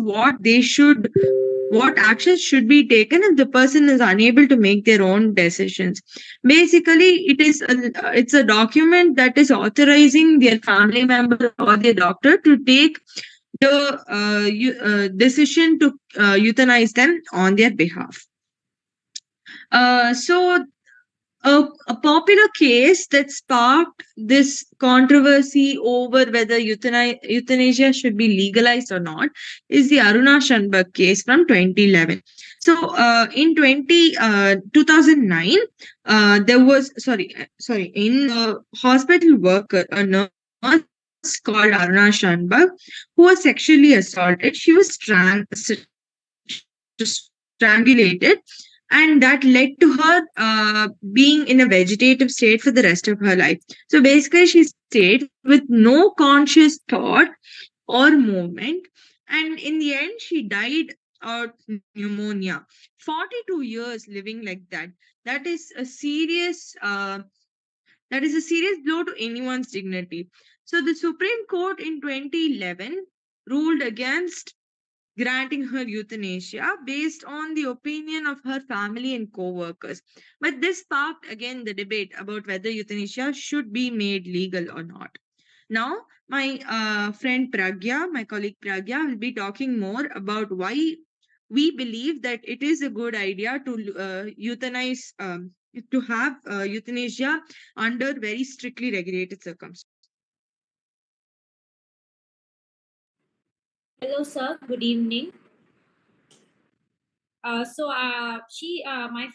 what actions should be taken if the person is unable to make their own decisions. Basically, it's a document that is authorizing their family member or their doctor to take the decision to euthanize them on their behalf. So a popular case that sparked this controversy over whether euthanasia should be legalized or not is the Aruna Shanbag case from 2011. So, in 2009, there was in a hospital worker, a nurse called Aruna Shanbag, who was sexually assaulted. She was strangulated, and that led to her being in a vegetative state for the rest of her life. So basically, she stayed with no conscious thought or movement, and in the end, she died of pneumonia. 42 years living like that. That is a serious blow to anyone's dignity. So the Supreme Court in 2011 ruled against granting her euthanasia based on the opinion of her family and co-workers. But this sparked again the debate about whether euthanasia should be made legal or not. Now, my friend Pragya, my colleague Pragya, will be talking more about why we believe that it is a good idea to euthanize, to have euthanasia under very strictly regulated circumstances. Hello, sir. Good evening. My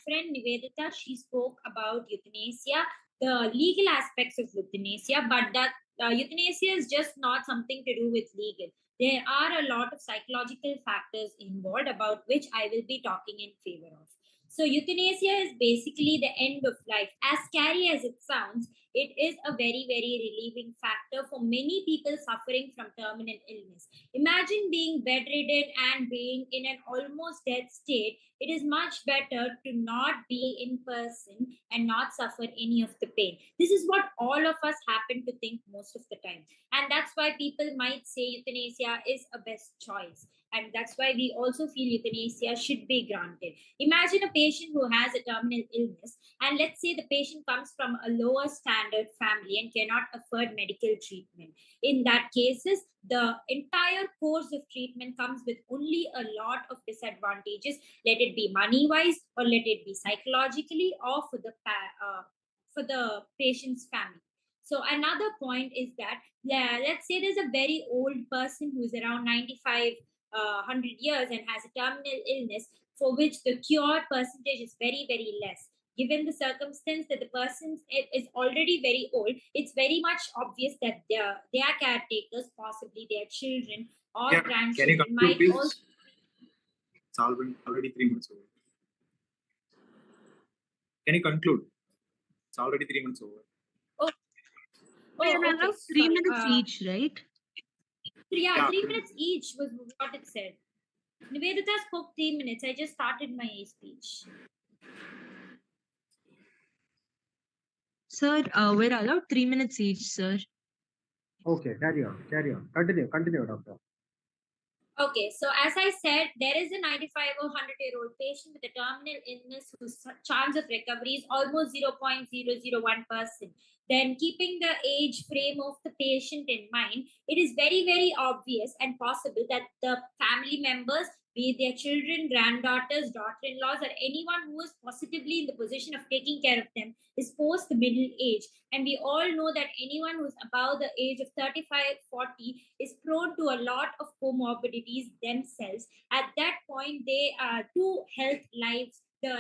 friend Nivedita, she spoke about euthanasia, the legal aspects of euthanasia, but that euthanasia is just not something to do with legal. There are a lot of psychological factors involved about which I will be talking in favor of. So, euthanasia is basically the end of life. As scary as it sounds, it is a very, very relieving factor for many people suffering from terminal illness. Imagine being bedridden and being in an almost dead state. It is much better to not be in person and not suffer any of the pain. This is what all of us happen to think most of the time. And that's why people might say euthanasia is a best choice. And that's why we also feel euthanasia should be granted. Imagine a patient who has a terminal illness, and let's say the patient comes from a lower standard family and cannot afford medical treatment. In that cases, the entire course of treatment comes with only a lot of disadvantages, let it be money wise or let it be psychologically or for the patient's family. So another point is that, let's say there's a very old person who's around 95 100 years and has a terminal illness for which the cure percentage is very, very less. Given the circumstance that the person is already very old, it's very much obvious that their caretakers, possibly their children or Yeah, can you grandchildren, conclude, might please? also. It's already 3 minutes over. Can you conclude? It's already 3 minutes over. We are Okay. allowed 3 minutes each, right? Yeah, 3 minutes each was what it said. Nivedita spoke 3 minutes. I just started my speech. Sir, we're allowed 3 minutes each, sir. Okay, carry on. Continue, doctor. Okay, so as I said, there is a 95 or 100-year-old patient with a terminal illness whose chance of recovery is almost 0.001%. Then, keeping the age frame of the patient in mind, it is very, very obvious and possible that the family members, be it their children, granddaughters, daughter-in-laws, or anyone who is positively in the position of taking care of them, is post the middle age. And we all know that anyone who's above the age of 35, 40 is prone to a lot of comorbidities themselves. At that point, they are two health lives. The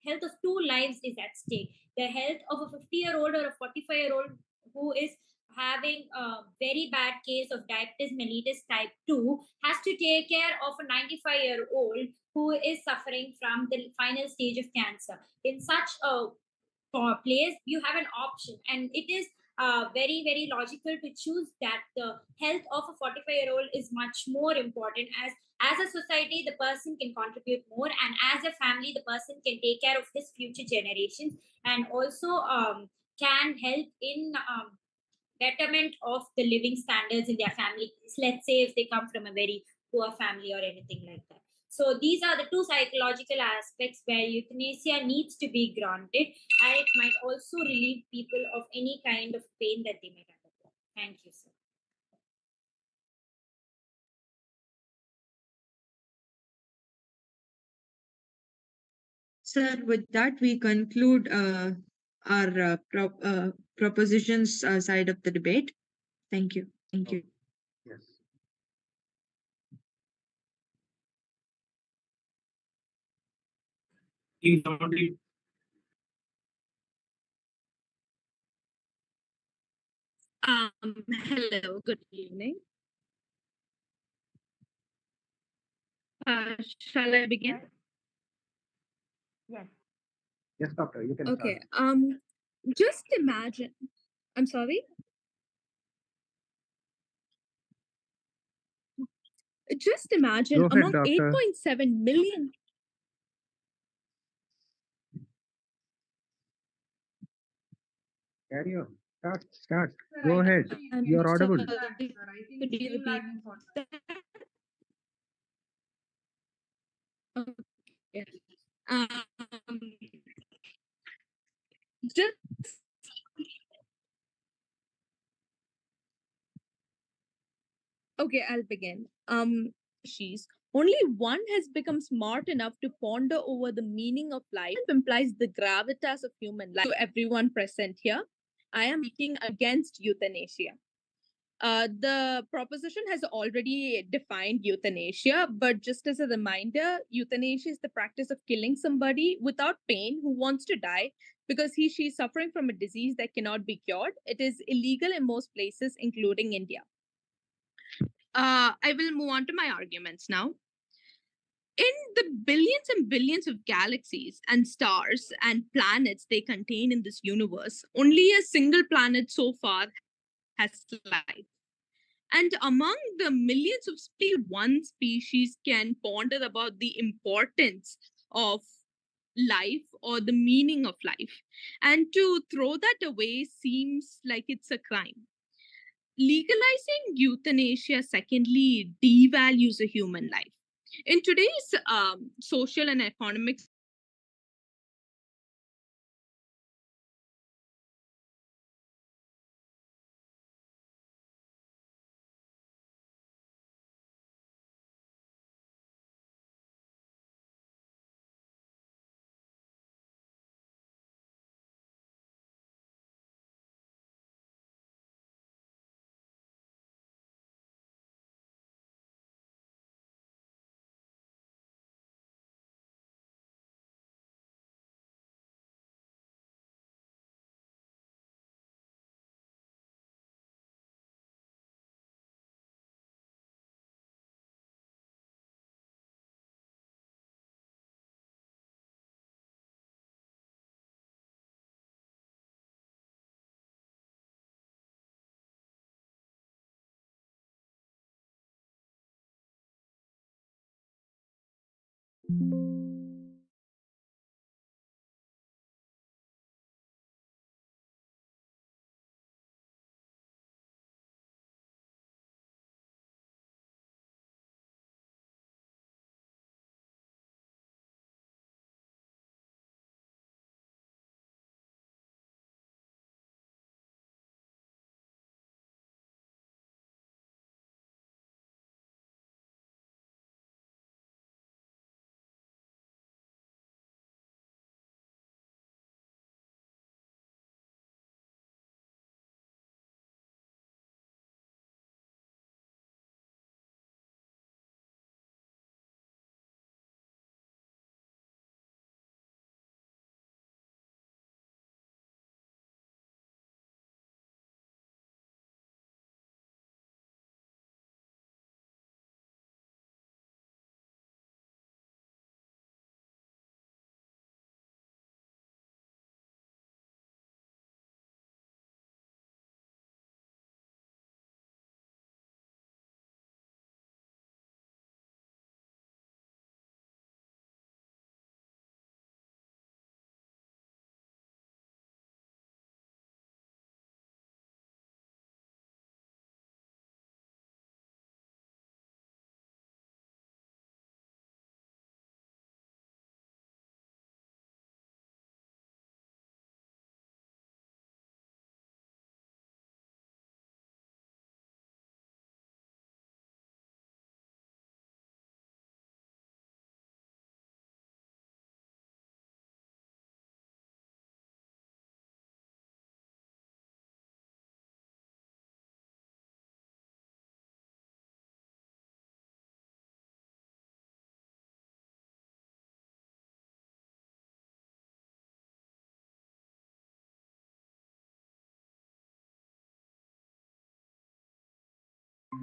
health of two lives is at stake. The health of a 50-year-old or a 45-year-old who is having a very bad case of diabetes mellitus type 2 has to take care of a 95-year-old who is suffering from the final stage of cancer. In such a place, you have an option, and it is very, very logical to choose that the health of a 45-year-old is much more important. As a society, the person can contribute more, and as a family, the person can take care of his future generations, and also can help in betterment of the living standards in their family. Let's say if they come from a very poor family or anything like that. So these are the two psychological aspects where euthanasia needs to be granted, and it might also relieve people of any kind of pain that they might undergo. Thank you, sir. Sir, with that, we conclude our propositions side of the debate. Thank you. Thank you. Yes. Team 70, Hello, good evening. Shall I begin? Yes, doctor, you can Okay. start. Just imagine. I'm sorry. Just imagine Go ahead, among doctor. 8.7 million. Carry on. Start. Go ahead. I'm You're audible. sorry. Could you repeat that? Okay. Um, just okay. I'll begin. She's only one has become smart enough to ponder over the meaning of life implies the gravitas of human life. To everyone present here, I am speaking against euthanasia. The proposition has already defined euthanasia, but just as a reminder, euthanasia is the practice of killing somebody without pain who wants to die because she is suffering from a disease that cannot be cured. It is illegal in most places, including India. I will move on to my arguments now. In the billions and billions of galaxies and stars and planets they contain in this universe, only a single planet so far has life. And among the millions of species, one species can ponder about the importance of life or the meaning of life. And to throw that away seems like it's a crime. Legalizing euthanasia, secondly, devalues a human life. In today's social and economic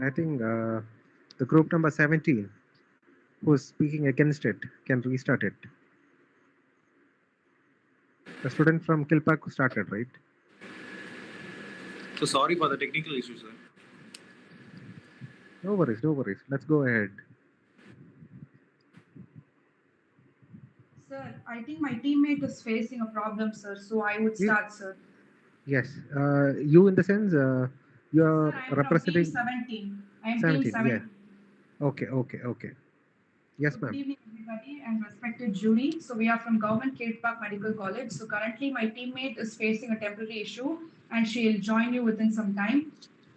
I think the group number 17, who's speaking against it, can restart it. The student from Kilpak who started, right? So sorry for the technical issues, sir. No worries, no worries. Let's go ahead. Sir, I think my teammate is facing a problem, sir, so I would You, start, sir. yes, you in the sense Sir, you're I am from team representing 17. I am team 17. Yeah. 17. Okay, okay, okay. Yes, So good ma'am. evening, everybody, and respected jury. So we are from Government Kate Park Medical College. So currently, my teammate is facing a temporary issue, and she'll join you within some time.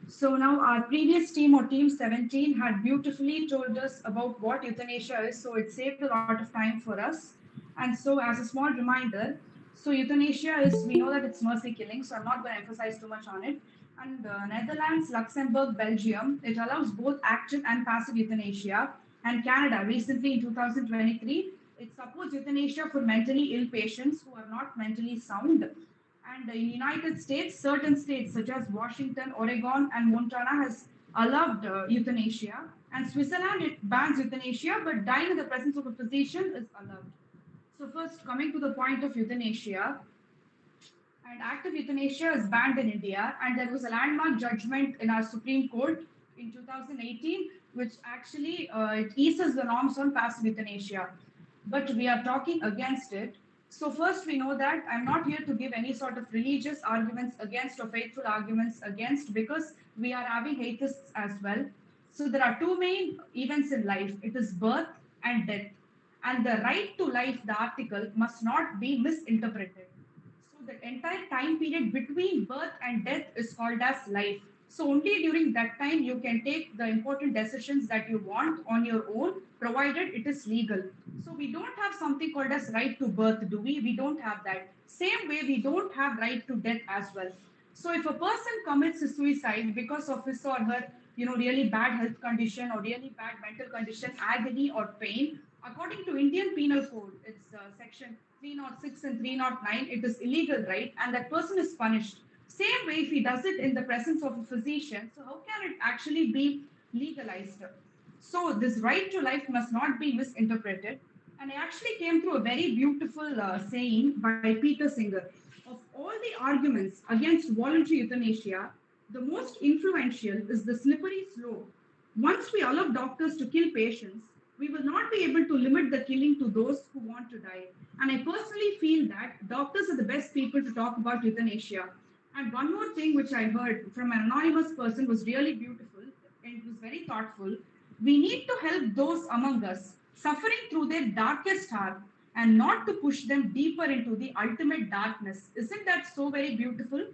So now our previous team or team 17 had beautifully told us about what euthanasia is. So it saved a lot of time for us. And so as a small reminder, so euthanasia is, we know that it's mercy killing. So I'm not going to emphasize too much on it. And Netherlands, Luxembourg, Belgium, it allows both active and passive euthanasia. And Canada, recently in 2023, it supports euthanasia for mentally ill patients who are not mentally sound. And in United States, certain states such as Washington, Oregon, and Montana has allowed euthanasia. And Switzerland, it bans euthanasia, but dying in the presence of a physician is allowed. So first, coming to the point of euthanasia, and active euthanasia is banned in India, and there was a landmark judgment in our Supreme Court in 2018, which actually it eases the norms on passive euthanasia. But we are talking against it. So first, we know that I'm not here to give any sort of religious arguments against or faithful arguments against, because we are having atheists as well. So there are two main events in life. It is birth and death. And the right to life, the article, must not be misinterpreted. So the entire time period between birth and death is called as life. So only during that time you can take the important decisions that you want on your own, provided it is legal. So we don't have something called as right to birth, do we? We don't have that. Same way we don't have right to death as well. So if a person commits a suicide because of his or her, really bad health condition or really bad mental condition, agony or pain, according to Indian Penal Code, it's section 306 and 309, it is illegal, right? And that person is punished. Same way if he does it in the presence of a physician, so how can it actually be legalized? So this right to life must not be misinterpreted. And I actually came through a very beautiful saying by Peter Singer. Of all the arguments against voluntary euthanasia, the most influential is the slippery slope. Once we allow doctors to kill patients, we will not be able to limit the killing to those who want to die. And I personally feel that doctors are the best people to talk about euthanasia. And one more thing which I heard from an anonymous person was really beautiful and it was very thoughtful. We need to help those among us suffering through their darkest hour and not to push them deeper into the ultimate darkness. Isn't that so very beautiful?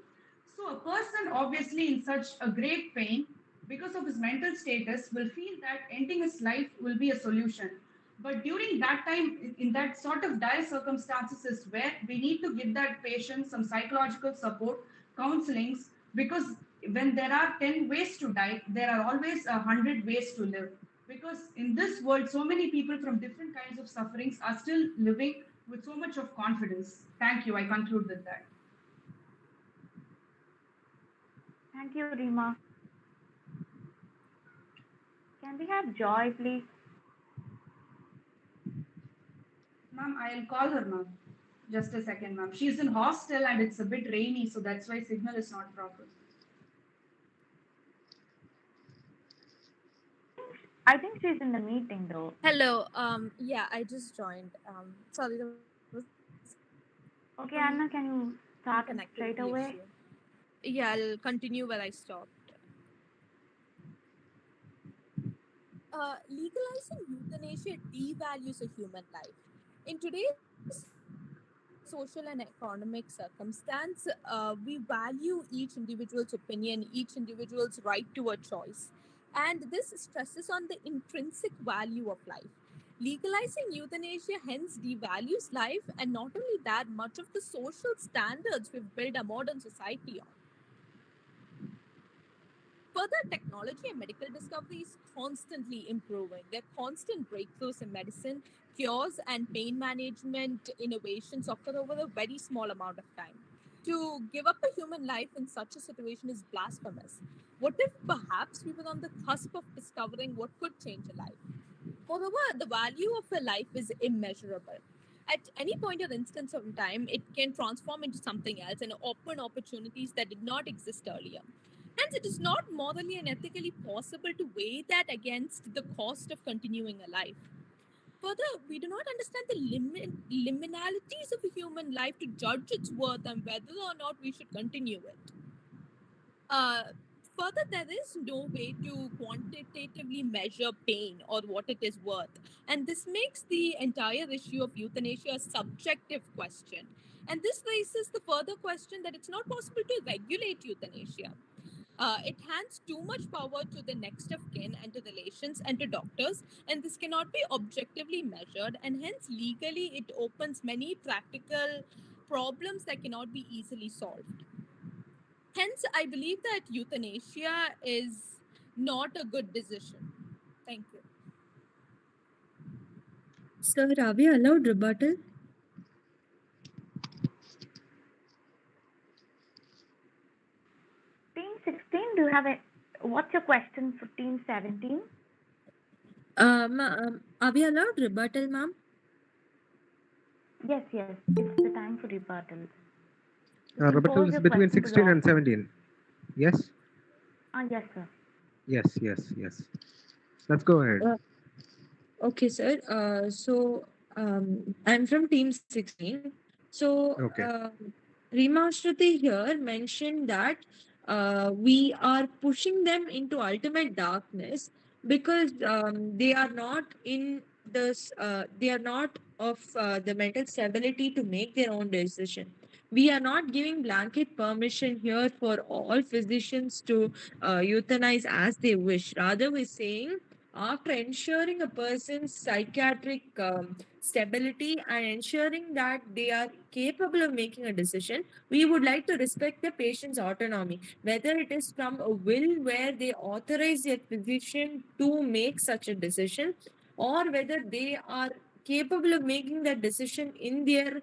So, a person obviously in such a great pain because of his mental status will feel that ending his life will be a solution. But during that time, in that sort of dire circumstances, is where we need to give that patient some psychological support, counselings, because when there are 10 ways to die, there are always 100 ways to live. Because in this world, so many people from different kinds of sufferings are still living with so much of confidence. Thank you. I conclude with that. Thank you, Rima. Can we have Joy, please? Ma'am, I'll call her, ma'am. Just a second, ma'am. She's in hostel and it's a bit rainy, so that's why signal is not proper. I think she's in the meeting though. Hello. Yeah, I just joined. Sorry, there was some Okay, Anna, can you start it connectivity straight issue. away? Yeah, I'll continue where I stopped. Legalizing euthanasia devalues a human life. In today's social and economic circumstance, we value each individual's opinion, each individual's right to a choice. And this stresses on the intrinsic value of life. Legalizing euthanasia hence devalues life, and not only that, much of the social standards we've built our modern society on. Further, technology and medical discovery is constantly improving. There are constant breakthroughs in medicine, cures, and pain management innovations occur over a very small amount of time. To give up a human life in such a situation is blasphemous. What if perhaps we were on the cusp of discovering what could change a life? Moreover, the value of a life is immeasurable. At any point or instance of time, it can transform into something else and open opportunities that did not exist earlier. Hence, it is not morally and ethically possible to weigh that against the cost of continuing a life. Further, we do not understand the liminalities of a human life to judge its worth and whether or not we should continue it. Uh, Further, there is no way to quantitatively measure pain or what it is worth. And this makes the entire issue of euthanasia a subjective question. And this raises the further question that it's not possible to regulate euthanasia. It hands too much power to the next of kin and to relations and to doctors, and this cannot be objectively measured, and hence legally it opens many practical problems that cannot be easily solved. Hence, I believe that euthanasia is not a good decision. Thank you. Sir, are we allowed rebuttal? Team 16, do you have a what's your question for team 17? Are we allowed rebuttal, ma'am? Yes, yes, it's the time for rebuttal. You can Rebuttal pose is your between question to the 16 and opponent. 17. Yes? Yes, sir. Yes. Let's go ahead. Okay, sir. I'm from Team 16. So, Okay. Rima Shruti here mentioned that we are pushing them into ultimate darkness because they are not in this, they are not of the mental stability to make their own decision. We are not giving blanket permission here for all physicians to euthanize as they wish. Rather, we're saying after ensuring a person's psychiatric stability and ensuring that they are capable of making a decision, we would like to respect the patient's autonomy, whether it is from a will where they authorize their physician to make such a decision, or whether they are capable of making that decision in their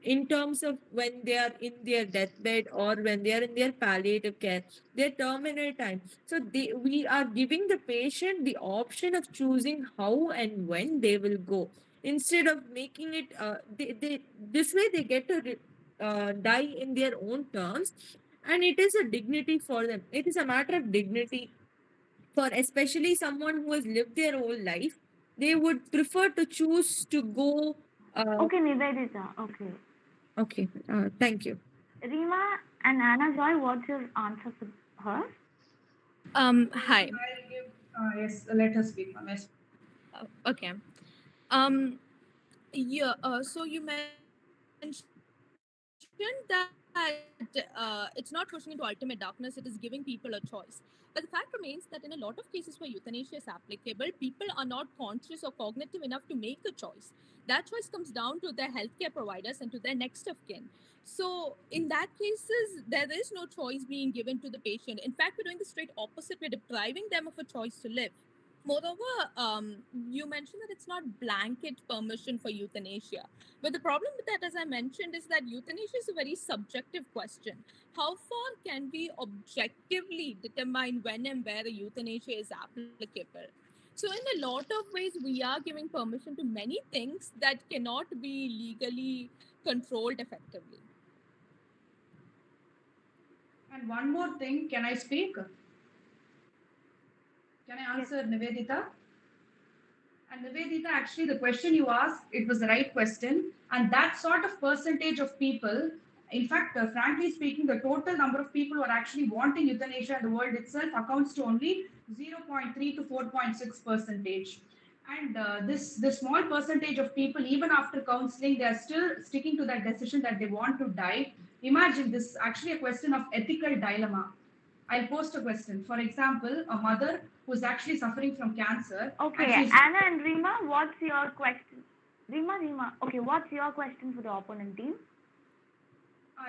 in terms of when they are in their deathbed or when they are in their palliative care, their terminal time. So we are giving the patient the option of choosing how and when they will go, instead of making it they this way they get to die in their own terms, and it is a dignity for them. It is a matter of dignity for especially someone who has lived their whole life. They would prefer to choose to go. Okay, Nivedita. Okay. Okay, thank you. Rima and Anna Joy, what's your answer for her? Hi. I'll give, yes, let her speak, ma'am. Yes. Okay. Um, yeah. So you mentioned that it's not pushing into ultimate darkness; it is giving people a choice. But the fact remains that in a lot of cases where euthanasia is applicable, people are not conscious or cognitive enough to make a choice. That choice comes down to their healthcare providers and to their next of kin. So, in that cases, there is no choice being given to the patient. In fact, we're doing the straight opposite. We're depriving them of a choice to live. Moreover, you mentioned that it's not blanket permission for euthanasia. But the problem with that, as I mentioned, is that euthanasia is a very subjective question. How far can we objectively determine when and where a euthanasia is applicable? So, in a lot of ways, we are giving permission to many things that cannot be legally controlled effectively. And one more thing, can I speak? Can I answer, Nivedita? And Nivedita, actually, the question you asked, it was the right question. And that sort of percentage of people, in fact, frankly speaking, the total number of people who are actually wanting euthanasia in the world itself accounts to only 0.3 to 4.6 percentage. And this small percentage of people, even after counseling, they are still sticking to that decision that they want to die. Imagine this actually a question of ethical dilemma. I'll post a question. For example, a mother who's actually suffering from cancer Okay, and she's Anna and Rima, what's your question? Rima. Okay, what's your question for the opponent team?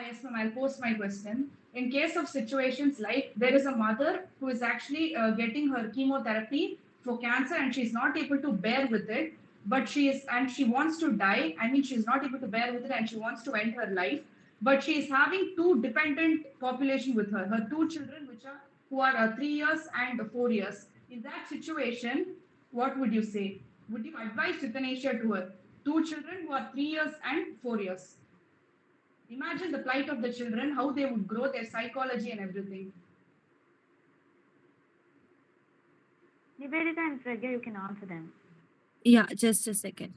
yes, ma'am. I'll post my question. In case of situations like there is a mother who is actually getting her chemotherapy for cancer and she's not able to bear with it, but she is and she wants to die. I mean, she's not able to bear with it and she wants to end her life. but she is having two dependent population with her. Her two children, which are who are 3 years and 4 years. In that situation, what would you say? Would you advise euthanasia to her? Two children who are 3 years and 4 years. Imagine the plight of the children, how they would grow, their psychology and everything. Nivedita and Pragya, you can answer them. Yeah, just a second.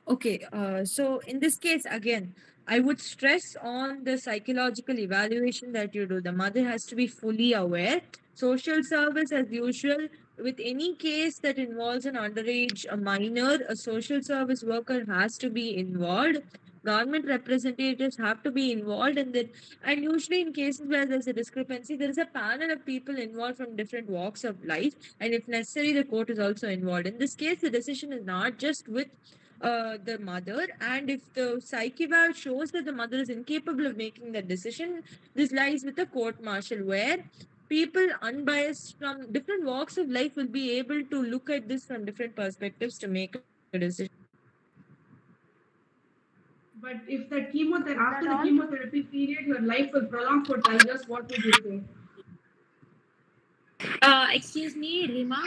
Okay, so in this case, again, I would stress on the psychological evaluation that you do. The mother has to be fully aware. Social service, as usual, with any case that involves an underage, a minor, a social service worker has to be involved. Government representatives have to be involved in that. And usually, in cases where there's a discrepancy, there is a panel of people involved from different walks of life. And if necessary, the court is also involved. In this case, the decision is not just with the mother, and if the psych eval shows that the mother is incapable of making that decision, this lies with the court martial, where people unbiased from different walks of life will be able to look at this from different perspectives to make a decision. But if the chemotherapy, Is after that the all? chemotherapy period, her life will prolong for 12 years, what would you say? Excuse me, Rima.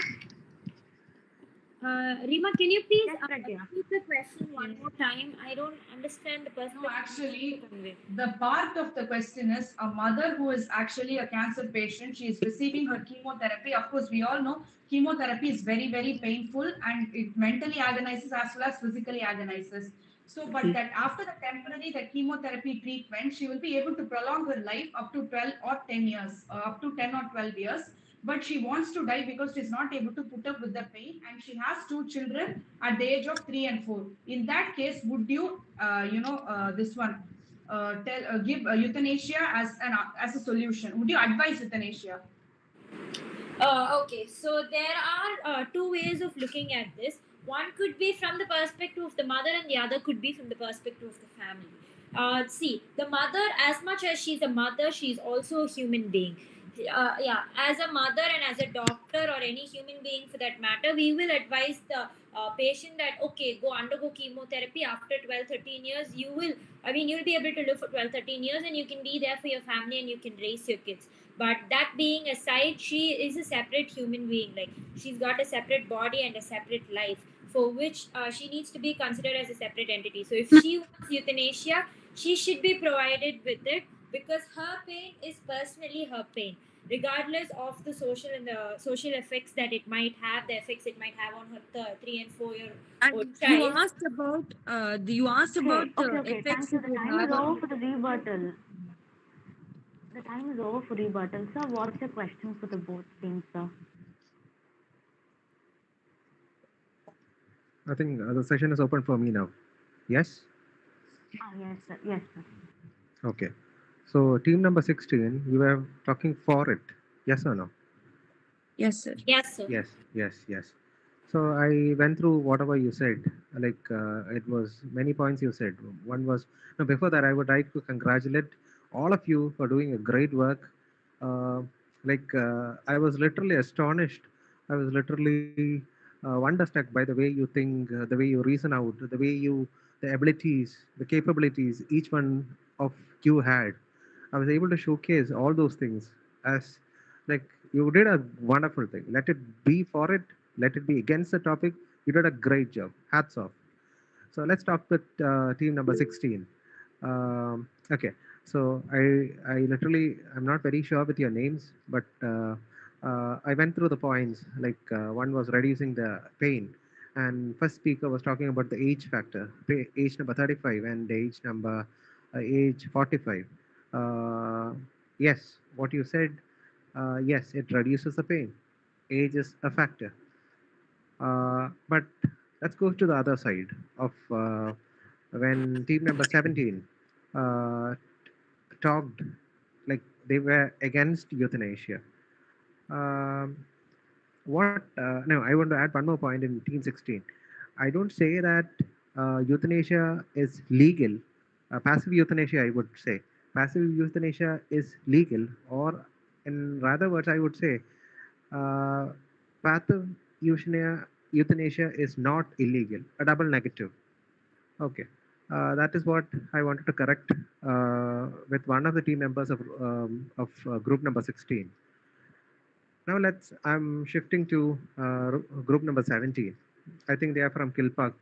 Rima, can you please Yes, Pragya. repeat the question one more time? I don't understand the perspective. No, actually, to convey. the part of the question is a mother who is actually a cancer patient. She is receiving her chemotherapy. Of course, we all know chemotherapy is very, very painful and it mentally agonizes as well as physically agonizes. So, but that after the temporary the chemotherapy treatment, she will be able to prolong her life up to 12 or 10 years, up to 10 or 12 years. But she wants to die because she's not able to put up with the pain, and she has two children at the age of 3 and 4. In that case, would you, this one, give euthanasia as a solution? Would you advise euthanasia? Okay, so there are two ways of looking at this. One could be from the perspective of the mother, and the other could be from the perspective of the family. See, the mother, as much as she's a mother, she's also a human being. Yeah, as a mother and as a doctor or any human being for that matter, we will advise the patient that okay, go undergo chemotherapy after 12, 13 years. You'll be able to live for 12, 13 years, and you can be there for your family and you can raise your kids. But that being aside, she is a separate human being. Like, she's got a separate body and a separate life, for which she needs to be considered as a separate entity. So if she wants euthanasia, she should be provided with it, because her pain is personally her pain, regardless of the social effects that it might have, the effects it might have on her 3 and 4 year old And child. you asked about Okay. effects Thank you. it The would time is have on. over for the rebuttal. The time is over for rebuttal, sir. What's your question for the both teams, sir? I think the session is open for me now. Yes? Yes, sir. Yes, sir. Okay. So, team number 16, you were talking for it. Yes or no? Yes, sir. Yes, sir. Yes. So, I went through whatever you said. Like, it was many points you said. One was, no, before that, I would like to congratulate all of you for doing a great work. I was literally astonished. I was literally wonderstruck by the way you think, the way you reason out, the abilities, the capabilities each one of you had. I was able to showcase all those things as, like, you did a wonderful thing. Let it be for it, let it be against the topic. You did a great job. Hats off. So let's talk with team number 16. Okay, so I literally, I'm not very sure with your names, but I went through the points. Like, one was reducing the pain, and first speaker was talking about the age factor, age number 35 and age 45. Uh, yes, what you said. Yes, it reduces the pain. Age is a factor. But let's go to the other side of when team number 17 uh, talked, like they were against euthanasia. Um, no, I want to add one more point in team 16. I don't say that euthanasia is legal. Passive euthanasia, I would say. Passive euthanasia is legal, or in rather words, I would say uh, passive euthanasia is not illegal. A double negative. Okay. That is what I wanted to correct with one of the team members of group number 16. Now I'm shifting to group number 17. I think they are from Kilpak.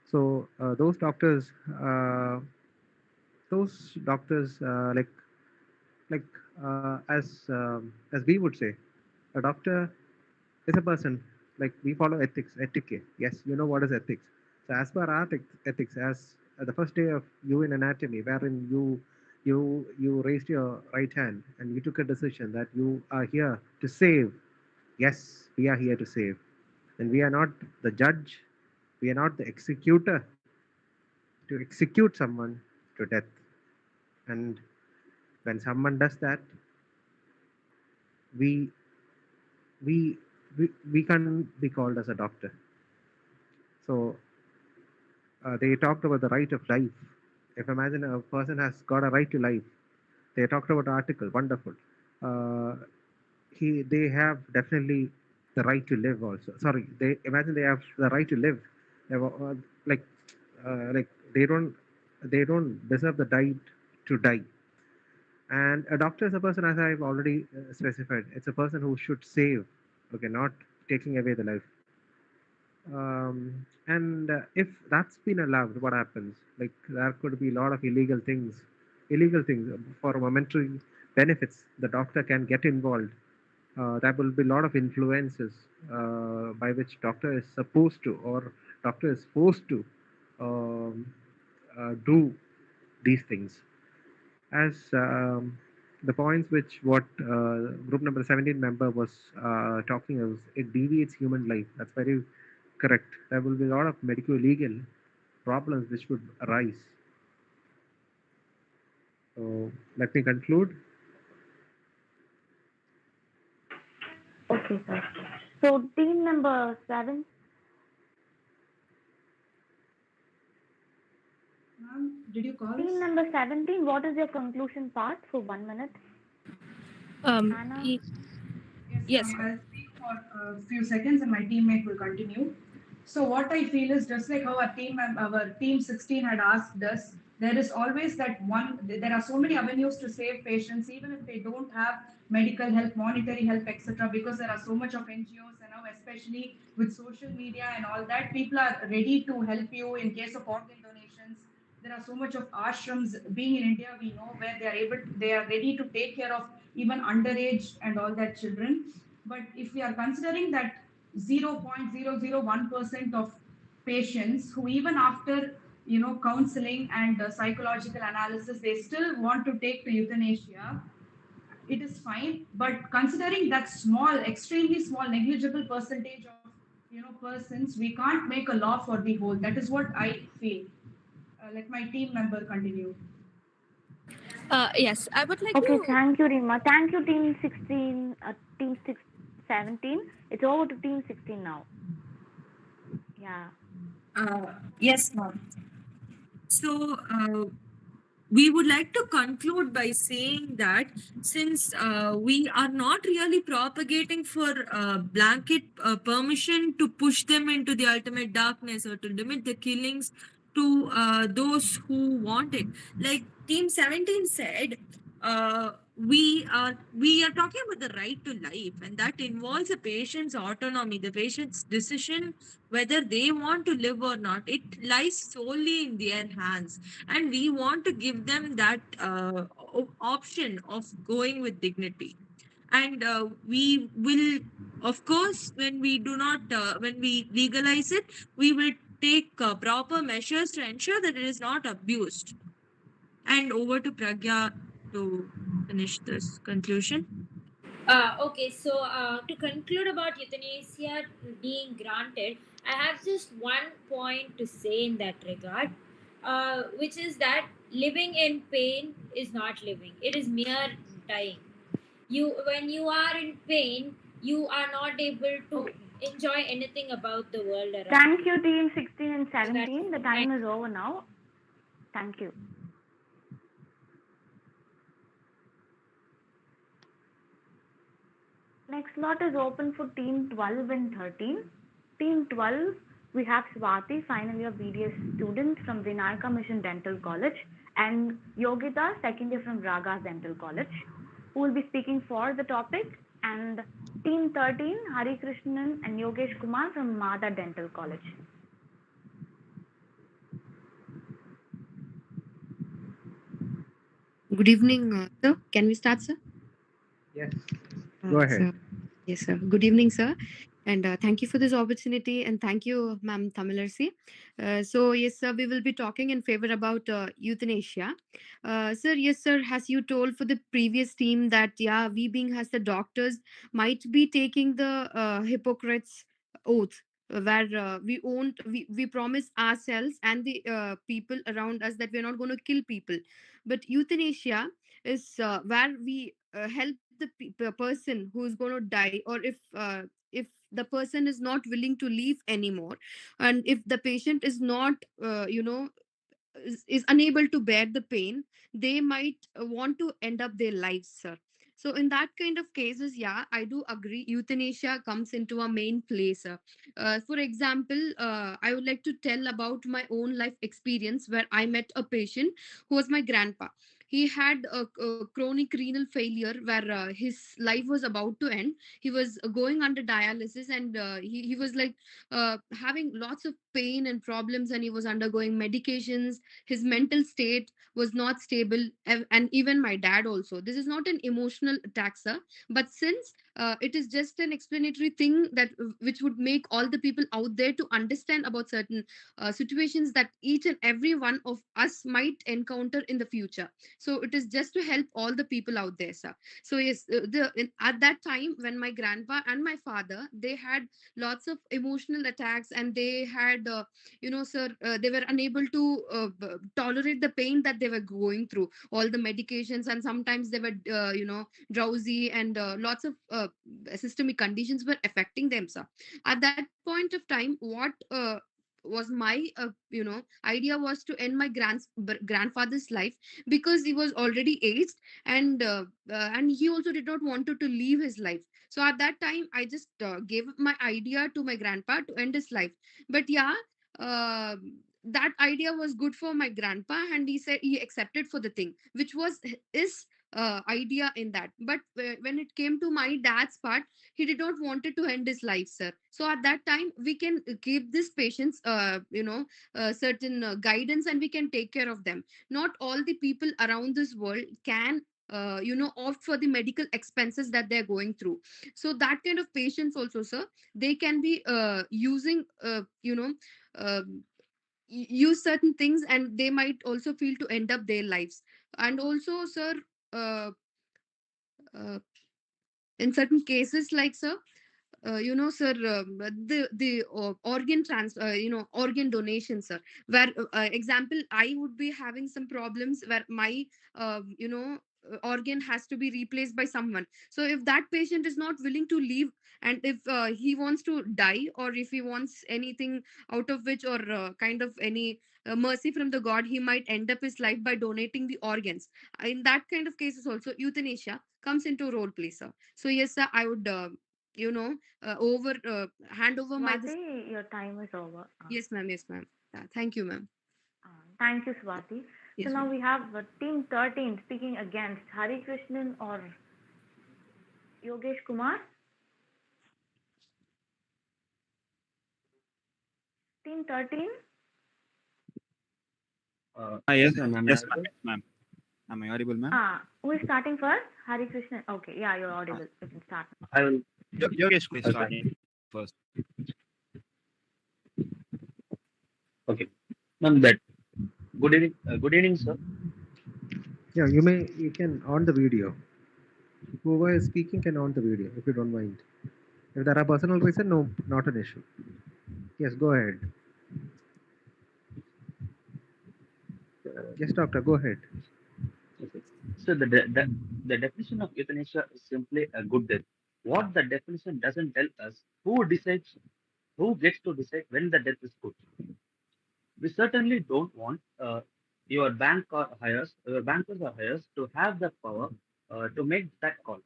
So uh, those doctors, like as we would say, a doctor is a person. Like we follow ethics, etiquette. Yes, you know what is ethics. So as per our ethics, as the first day of you in anatomy, wherein you raised your right hand and you took a decision that you are here to save. Yes, we are here to save, and we are not the judge. We are not the executor to execute someone to death. And when someone does that, we we we can be called as a doctor. So they talked about the right of life. If imagine a person has got a right to life, they talked about article. Wonderful. Uh, they have definitely the right to live also. Sorry, they imagine they have the right to live. They have, like like they don't deserve the right to die. And a doctor is a person, as I've already specified. It's a person who should save. Okay, not taking away the life. And if that's been allowed, what happens? Like there could be a lot of illegal things for momentary benefits. The doctor can get involved. There will be a lot of influences by which doctor is supposed to or doctor is forced to um, do these things. As the points which what group number 17 member was talking of, it deviates human life. That's very correct. There will be a lot of medical legal problems which would arise. So let me conclude. Okay, sir. So team number 7, Ma'am, did you call team us? number 17, what is your conclusion part for 1 minute? Anna? Y- Yes, yes, ma'am. ma'am. I'll speak for a few seconds and my teammate will continue. So what I feel is just like how our team 16 had asked us, there is always that one, there are so many avenues to save patients, even if they don't have medical help, monetary help, etc. Because there are so much of NGOs and now especially with social media and all that, people are ready to help you in case of organ donations. There are so much of ashrams being in India, we know where they are ready to take care of even underage and all that children. But if we are considering that 0.001% of patients who even after counseling and psychological analysis they still want to take to euthanasia, it is fine. But considering that small, extremely small, negligible percentage of persons, we can't make a law for the whole. That is what I feel. Let my team member continue. Yes, I would like Okay, to. thank you, Rima. Thank you, team 16, team 17. It's over to team 16 now. Yeah. Yes, ma'am. So, we would like to conclude by saying that since we are not really propagating for blanket permission to push them into the ultimate darkness or to limit the killings to those who want it, like Team 17 said, we are talking about the right to life, and that involves a patient's autonomy, the patient's decision whether they want to live or not. It lies solely in their hands, and we want to give them that option of going with dignity. And we will, of course, when we legalize it, we will take proper measures to ensure that it is not abused. And over to Pragya to finish this conclusion. Okay, so to conclude about euthanasia being granted, I have just one point to say in that regard, which is that living in pain is not living; it is mere dying. When you are in pain, you are not able to Okay. enjoy anything about the world around Thank you. you, team 16 and So that 17. The thank time is over now. Thank you. Next slot is open for team 12 and 13. Team 12, We have Swati, final year BDS student from Vinayaka Mission Dental College, and Yogita, second year from Ragas Dental College, who will be speaking for the topic. And Team 13, Hari Krishnan and Yogesh Kumar from Mada Dental College. Good evening, sir. Can we start, sir? Yes, go ahead. Sir. Yes, sir. Good evening, sir. And thank you for this opportunity. And thank you, Ma'am Tamilarsi. So, yes, sir, we will be talking in favor about euthanasia. Sir, yes, sir, as you told for the previous team that, yeah, we being as the doctors might be taking the Hippocrates oath. Where we promise ourselves and the people around us that we're not going to kill people, but euthanasia is where we help the person who's going to die, or if the person is not willing to leave anymore, and if the patient is not is unable to bear the pain, they might want to end up their lives, sir. So in that kind of cases, yeah, I do agree euthanasia comes into a main place, sir. For example, I would like to tell about my own life experience where I met a patient who was my grandpa. He had a chronic renal failure where his life was about to end. He was going under dialysis, and he was like having lots of pain and problems, and he was undergoing medications. His mental state was not stable, and even my dad also. This is not an emotional attack, sir, but since it is just an explanatory thing that which would make all the people out there to understand about certain situations that each and every one of us might encounter in the future. So it is just to help all the people out there, sir. So yes, at that time when my grandpa and my father, they had lots of emotional attacks, and they had sir, they were unable to tolerate the pain that they were going through, all the medications, and sometimes they were drowsy, and lots of systemic conditions were affecting them, sir. At that point of time, what was my idea was to end my grandfather's life, because he was already aged, and he also did not wanted to leave his life. So at that time I just gave my idea to my grandpa to end his life. But yeah, uh, that idea was good for my grandpa, and he said he accepted for the thing which was his idea in that. But when it came to my dad's part, he did not wanted to end his life, sir. So at that time we can give this patients certain guidance, and we can take care of them. Not all the people around this world can opt for the medical expenses that they're going through. So that kind of patients also, sir, they can be using use certain things, and they might also feel to end up their lives. And also, sir, uh, uh, in certain cases, like, sir, sir, the organ organ donation, sir, where example, I would be having some problems where my organ has to be replaced by someone. So if that patient is not willing to leave, and if he wants to die, or if he wants anything out of which, or kind of any mercy from the god, he might end up his life by donating the organs. In that kind of cases also, euthanasia comes into role play, sir. So yes, sir, I would you know over hand over my this. Swati, your time is over. Yes, ma'am. Yes, ma'am. Thank you, ma'am. Thank you, Swati. So Yes, now ma'am. we have Team 13 speaking against Hari Krishnan or Yogesh Kumar. Team 13. Yes, Ma'am, am I yes, ma'am. audible? Yes, ma'am. Am I audible, ma'am? Who is starting first? Hari Krishnan. Okay, yeah, you're Uh, audible. You can start. I will. Yogesh, please I'll start start. first. Okay, ma'am. That good evening. Good evening, sir. Yeah, you can on the video. Whoever is speaking can on the video if you don't mind. If there are personal reason, no, not an issue. Yes, go ahead. Yes, doctor, go ahead. Okay. So the definition of euthanasia is simply a good death. What the definition doesn't tell us who decides, who gets to decide when the death is good. We certainly don't want your bankers or hires to have the power to make that call.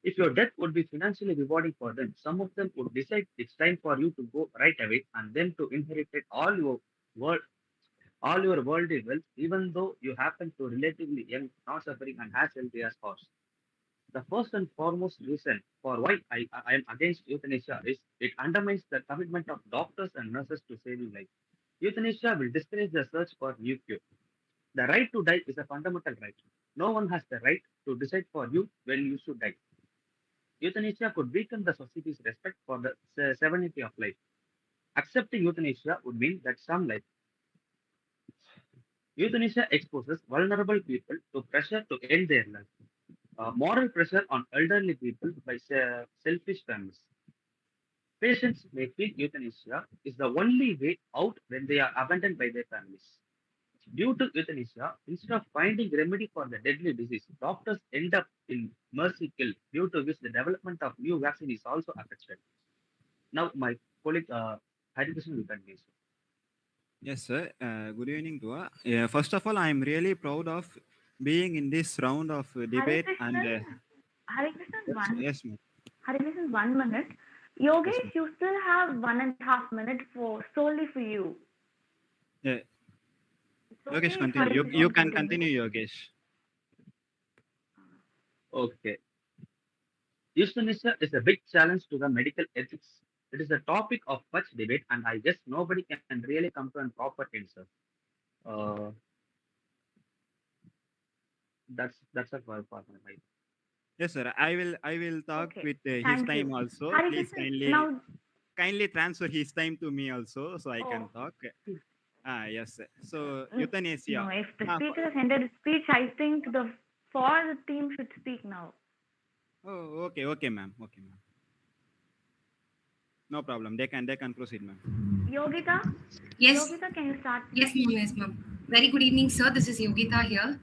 If your death would be financially rewarding for them, some of them would decide it's time for you to go right away and them to inherit world, all your worldly wealth, even though you happen to relatively young, not suffering, and as healthy as horse. The first and foremost reason for why I am against euthanasia is it undermines the commitment of doctors and nurses to saving life. Euthanasia will discourage the search for new cure. The right to die is a fundamental right. No one has the right to decide for you when you should die. Euthanasia could weaken the society's respect for the serenity of life. Accepting euthanasia would mean that some life. Euthanasia exposes vulnerable people to pressure to end their life. Moral pressure on elderly people by selfish families. Patients may feel euthanasia is the only way out when they are abandoned by their families. Due to euthanasia, instead of finding remedy for the deadly disease, doctors end up in mercy kill, due to which the development of new vaccine is also affected. Now, my colleague Harikrishnan will continue. Yes, sir. Good evening, Dua. Yeah, first of all, I am really proud of being in this round of Hare debate. And Krishnan, Hare Krishnan, yes, yes, ma'am. Hare Krishnan, 1 minute. Yes, ma'am. Yogesh, you still have 1.5 minutes for solely for you. Yeah, It's Yogesh, okay if continue. Hare You Krishnan can continues. continue, Yogesh. Okay. Euthanasia is a big challenge to the medical ethics. It is a topic of much debate, and I guess nobody can really come to a proper answer. Uh, that's a for my. Yes, sir. I will talk Okay, with his thank you. time also. Hare Please Krishnan, now, kindly transfer his time to me also, so I can oh, talk. Yes, sir. So euthanasia. no, if the Ah, speaker has ended his speech, I think the team should speak now. oh, okay, okay, ma'am. Okay, ma'am. No problem. They can proceed, ma'am. Yogita, Yes, Yogita, can you start, yes, please? ma'am, yes, ma'am. Very good evening, sir. This is Yogita here.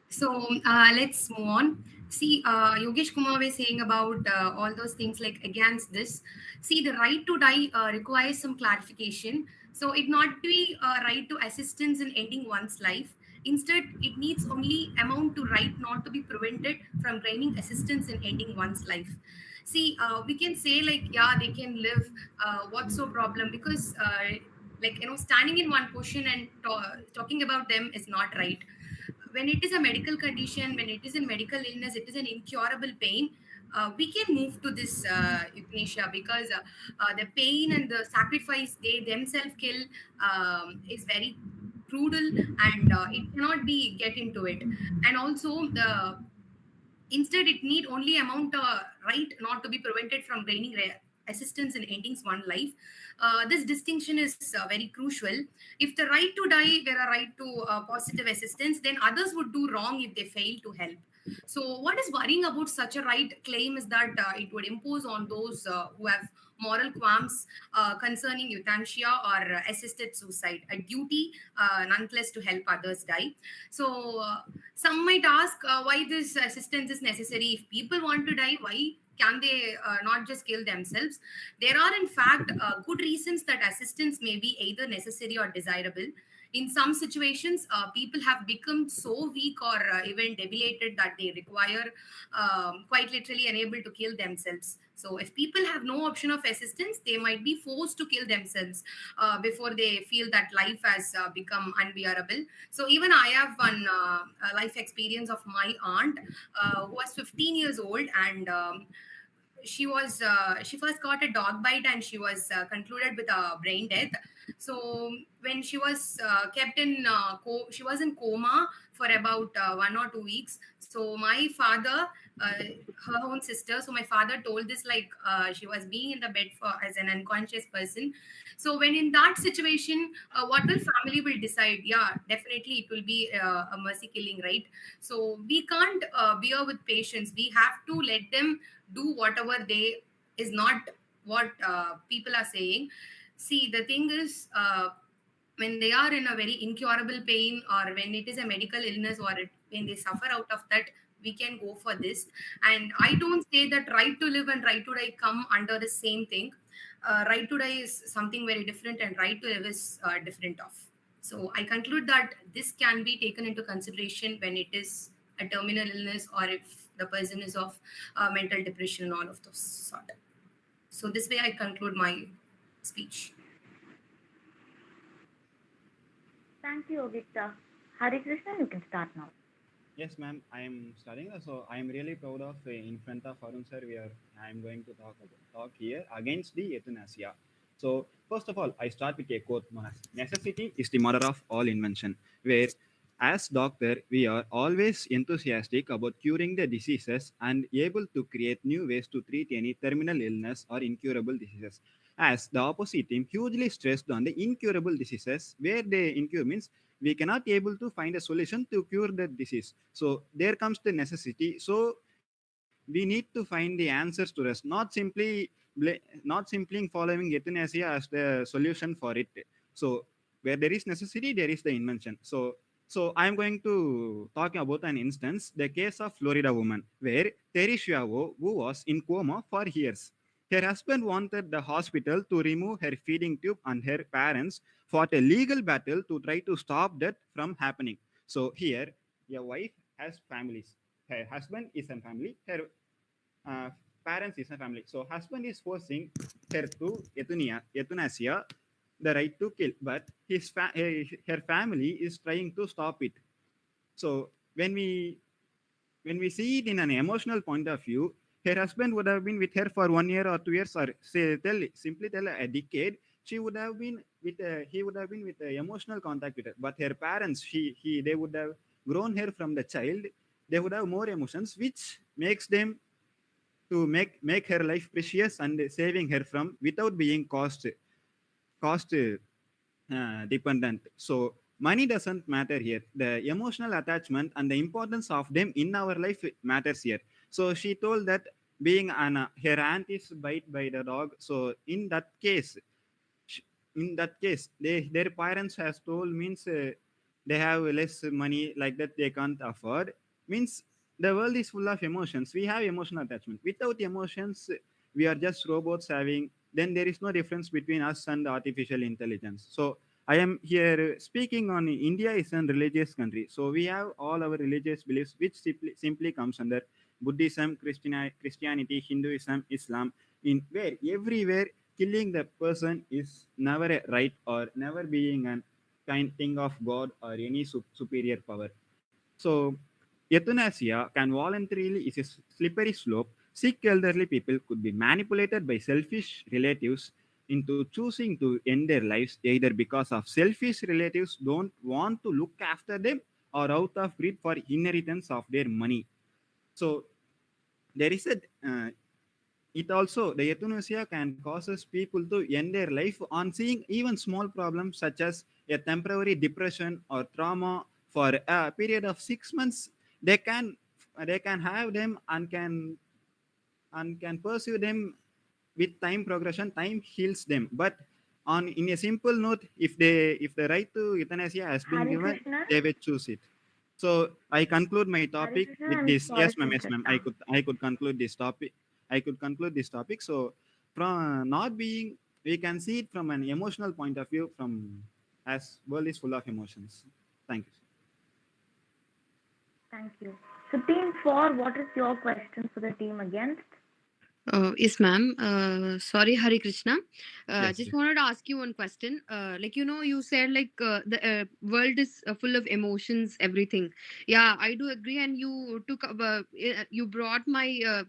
So let's move on. See, Yogesh Kumar was saying about all those things like against this. See, the right to die requires some clarification. So it not be a right to assistance in ending one's life. Instead, it needs only amount to right not to be prevented from gaining assistance in ending one's life. See, we can say like yeah, they can live. What's so problem? Because like standing in one position and talking about them is not right. When it is a medical condition, when it is a medical illness, it is an incurable pain. We can move to this euthanasia because the pain and the sacrifice they themselves kill is very brutal, and it cannot be get into it. And also the instead, it need only amount right not to be prevented from gaining assistance in ending one life. This distinction is very crucial. If the right to die were a right to positive assistance, then others would do wrong if they fail to help. So, what is worrying about such a right claim is that it would impose on those who have moral qualms concerning euthanasia or assisted suicide, a duty nonetheless to help others die. So, some might ask why this assistance is necessary. If people want to die, why can they not just kill themselves? There are, in fact, good reasons that assistance may be either necessary or desirable. In some situations, people have become so weak or even debilitated that they require quite literally unable to kill themselves. So, if people have no option of assistance, they might be forced to kill themselves before they feel that life has become unbearable. So even I have one life experience of my aunt who was 15 years old, and she first got a dog bite and she was concluded with a brain death. So when she was kept in she was in coma for about 1 or 2 weeks. So my father, her own sister, so my father told this like she was being in the bed for as an unconscious person. So when in that situation, what will family will decide? Yeah, definitely it will be a mercy killing, right? So we can't bear with patience. We have to let them do whatever they is not what people are saying. See, the thing is, when they are in a very incurable pain or when it is a medical illness or when they suffer out of that, we can go for this. And I don't say that right to live and right to die come under the same thing. Right to die is something very different and right to live is different of. So I conclude that this can be taken into consideration when it is a terminal illness or if the person is of mental depression and all of those sort. So this way I conclude my speech. Thank you, Yogita. Hari Krishna, you can start now. Yes, ma'am. I am studying. So I am really proud of in front of Arun sir. I am going to talk here against the euthanasia. So first of all, I start with a quote: "Necessity is the mother of all invention." Where, as doctor, we are always enthusiastic about curing the diseases and able to create new ways to treat any terminal illness or incurable diseases. As the opposite team hugely stressed on the incurable diseases, where the incure means we cannot able to find a solution to cure the disease. So there comes the necessity. So we need to find the answers to rest, not simply following euthanasia as the solution for it. So where there is necessity, there is the invention. So I'm going to talk about an instance, the case of Florida woman, where Teresia, who was in coma for years. Her husband wanted the hospital to remove her feeding tube, and her parents fought a legal battle to try to stop that from happening. So here, a wife has families. Her husband is a family. Her uh, parents is a family. So husband is forcing her to euthanasia, the right to kill, but her family is trying to stop it. So when we see it in an emotional point of view, her husband would have been with her for 1 year or 2 years, or say simply tell a decade. She would have been with he would have been with emotional contact with her. But her parents, he they would have grown her from the child. They would have more emotions, which makes them to make her life precious and saving her from without being cost dependent. So money doesn't matter here. The emotional attachment and the importance of them in our life matters here. So she told that being her aunt is bite by the dog. So sh- in that case, their parents has told means they have less money like that they can't afford. Means the world is full of emotions. We have emotional attachment. Without emotions, we are just robots having. Then there is no difference between us and artificial intelligence. So I am here speaking on India is a religious country. So we have all our religious beliefs, which simply comes under Buddhism, Christianity, Hinduism, Islam. In where everywhere killing the person is never a right or never being an kind thing of God or any superior power. So euthanasia can voluntarily is a slippery slope. Sick elderly people could be manipulated by selfish relatives into choosing to end their lives either because of selfish relatives don't want to look after them or out of greed for inheritance of their money. So there is a it also the euthanasia can causes people to end their life on seeing even small problems such as a temporary depression or trauma for a period of 6 months. They can have them and can pursue them with time progression. Time heals them, but on in a simple note, if the right to euthanasia has been Hari given, Krishna, they will choose it. So I conclude my Hari topic Krishna, with I'm this. sorry Yes, to ma'am. Yes, interrupt ma'am. now. I could conclude this topic. I could conclude this topic. So from not being, we can see it from an emotional point of view. From as world is full of emotions. Thank you. Thank you. So, team four, what is your question for the team against? Yes, ma'am. Sorry, Hari Krishna. Yes. Just wanted to ask you one question. Like, you said, like, the world is full of emotions, everything. Yeah, I do agree. And you brought my,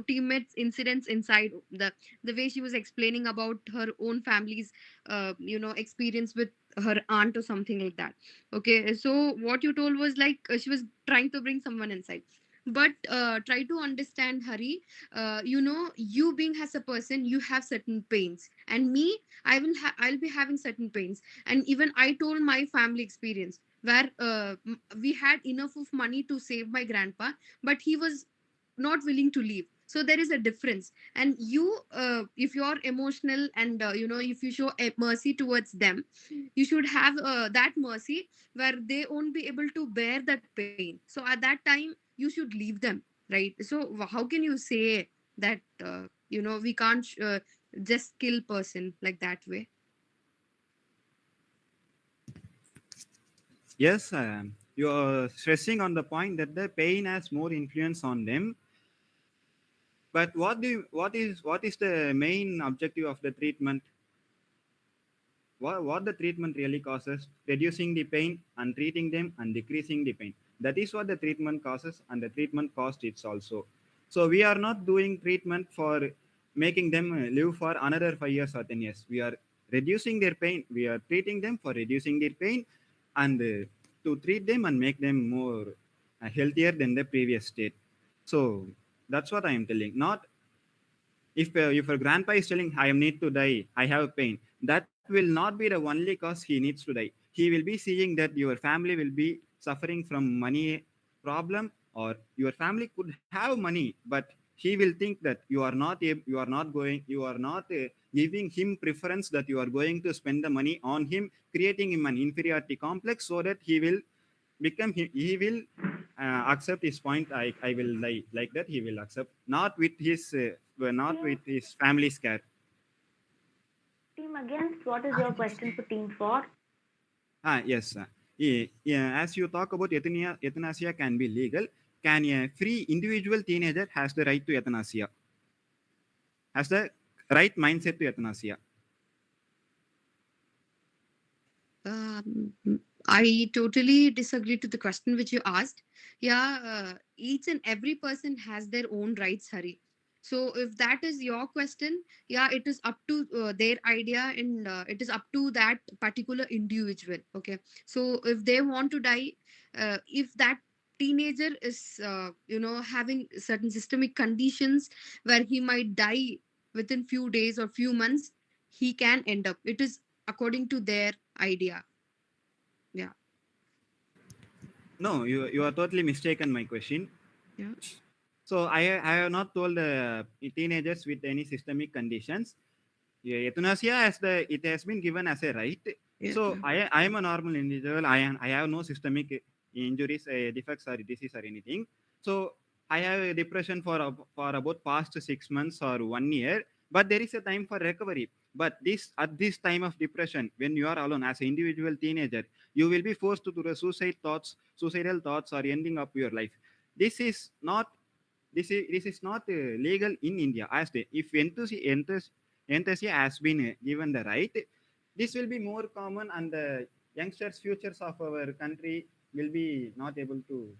teammates' incidents inside the way she was explaining about her own family's, experience with her aunt or something like that. Okay. So, what you told was like she was trying to bring someone inside. But try to understand, Hari. You being as a person, you have certain pains, and me, I'll be having certain pains. And even I told my family experience where we had enough of money to save my grandpa, but he was not willing to leave. So there is a difference. And if you're emotional and if you show a mercy towards them, you should have that mercy where they won't be able to bear that pain. So at that time you should leave them, right? So how can you say that we can't just kill person like that way? Yes, you're stressing on the point that the pain has more influence on them. But what is the main objective of the treatment? What the treatment really causes? Reducing the pain and treating them and decreasing the pain. That is what the treatment causes, and the treatment cost it's also. So we are not doing treatment for making them live for another 5 years or 10 years. We are reducing their pain. We are treating them for reducing their pain, and to treat them and make them more healthier than the previous state. So that's what I am telling. Not if your grandpa is telling I am need to die, I have pain, that will not be the only cause he needs to die. He will be seeing that your family will be suffering from money problem, or your family could have money, but he will think that you are not going, you are not giving him preference, that you are going to spend the money on him, creating him an inferiority complex, so that he will accept his point. I will lie like that. He will accept, not Team, with his family's care. team against, what is your question for team for? Yes. Yeah, as you talk about euthanasia can be legal. Can a free individual teenager has the right to euthanasia? Has the right mindset to euthanasia? Um, I totally disagree to the question which you asked. Yeah, each and every person has their own rights, Hari. So if that is your question, yeah, it is up to their idea, and it is up to that particular individual. Okay, so if they want to die, if that teenager is, having certain systemic conditions where he might die within few days or few months, he can end up. It is according to their idea. Yeah. No, you are totally mistaken. My question. Yeah. So I have not told teenagers with any systemic conditions. Yeah, euthanasia it has been given as a right. Yeah. So I am a normal individual. I have no systemic injuries, defects or disease or anything. So I have a depression for about past 6 months or 1 year. But there is a time for recovery. But this at this time of depression, when you are alone as an individual teenager, you will be forced to do the suicidal thoughts, or ending up your life. This is not this is not legal in India. As if enthusiasm has been given the right, this will be more common, and the youngsters' futures of our country will be not able to.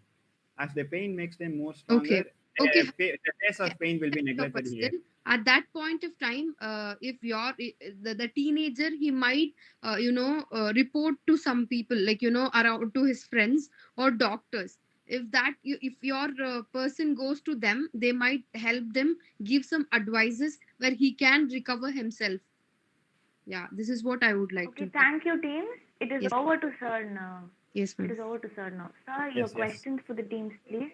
As the pain makes them more stronger, Okay. Okay. the phase I of pain will be understand your neglected here. question. At that point of time, if the teenager, he might, report to some people, like, around to his friends or doctors. If your person goes to them, they might help them, give some advices where he can recover himself. Yeah, this is what I would like Okay, to. thank you, team. It is Yes. over to sir now. Yes, It ma'am. is over to sir now. Sir, your Yes, yes. questions for the teams, please.